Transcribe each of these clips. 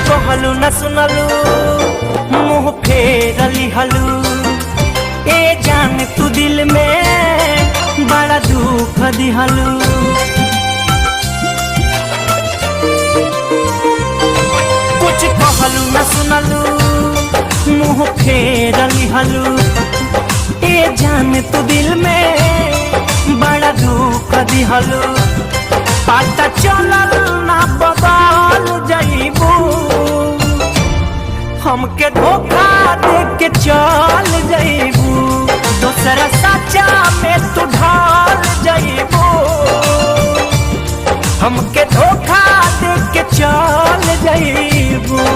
कहलू न सुनलू मुँह फेरली हलू। ए जान तू दिल में बड़ा दुख दिहलू। कुछ कहलू न सुनलू मुँह फेरली हलू। ए जान तू दिल में बड़ा दुख दिहलू। पता चलल ना बदल जाइबू। हमके धोखा दे के चल जाइबू। दूसरा सच्चा में तू ढल जाइबू। हमके धोखा दे के चल जाइबू।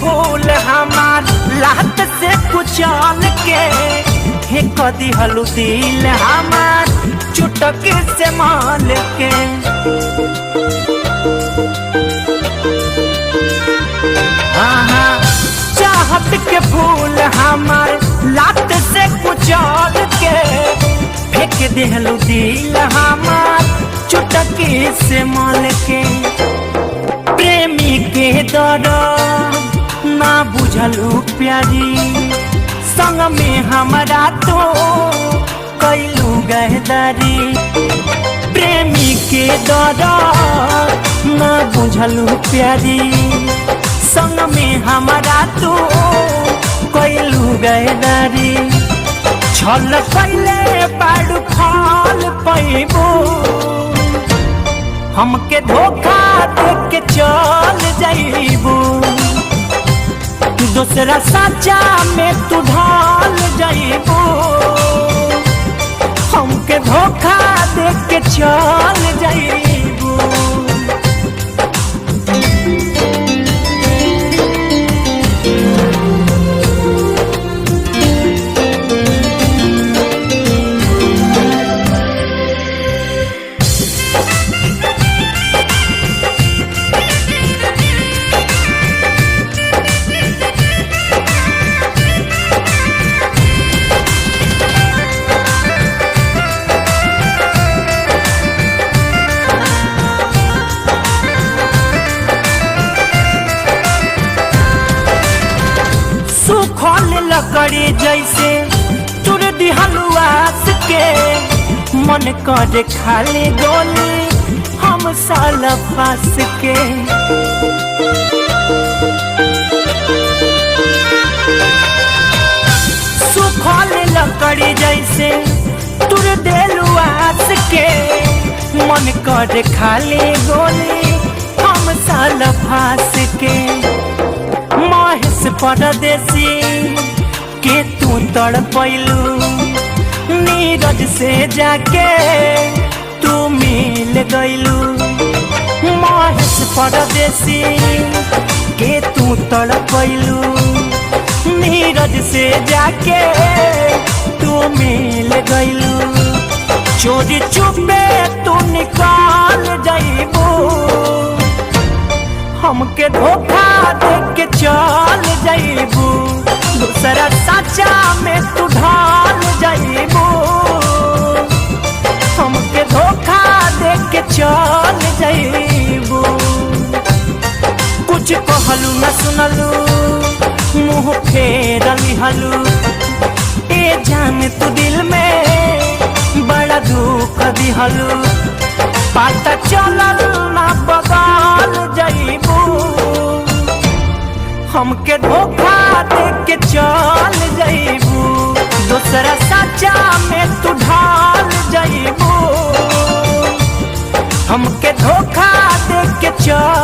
फूल हमार लात से कुचल के हे कदी हलू दिल हमार चुटक से माल के। चाहत के फूल हमार लात से कुचल के फेंक देहलू दिल हमार चुटक से माल के। प्रेमी के दर्द ना बुझलू प्यारी संग में हमारा तो कैलू गहदारी। प्रेमी के दर्द ना बुझलू प्यारी संग में हमारा तो कैलू गहदारी। छल कैले बाड़ू फल पैबू। हमके धोखा दे के चल जाइबू। दूसरा सच्चा में तू ढल जाइबू। हमके धोखा दे के चल जाइबू। लकड़ी जैसे तुर दिहलुआस के मन करे खाली गोली हम साल फास के। सुखल लकड़ी जैसे तुर दिलुआस के मन करे खाली गोली हम साल फास के। महेश परदेसी के तू तड़पैलू। नीरज से जाके तू मिल गइलू। महेश परदेसी के तू तड़पैलू। नीरज से जाके तू मिल गइलू। चोरी चुपे तू निकाल जाइबू। हमके धोखा दे के चल जाइबू। दूसरा सच्चा में तू ढल जाइबू। हमके धोखा दे के चल जाइबू। कुछ कहलू न सुनलू मुँह फेरली हलू। ए जान तू दिल में दिहलू पता चलल ना बदल जइबू हमके धोखा दे के चल जइबू दूसरा सच्चा में तू ढाल जइबू हमके धोखा दे के चल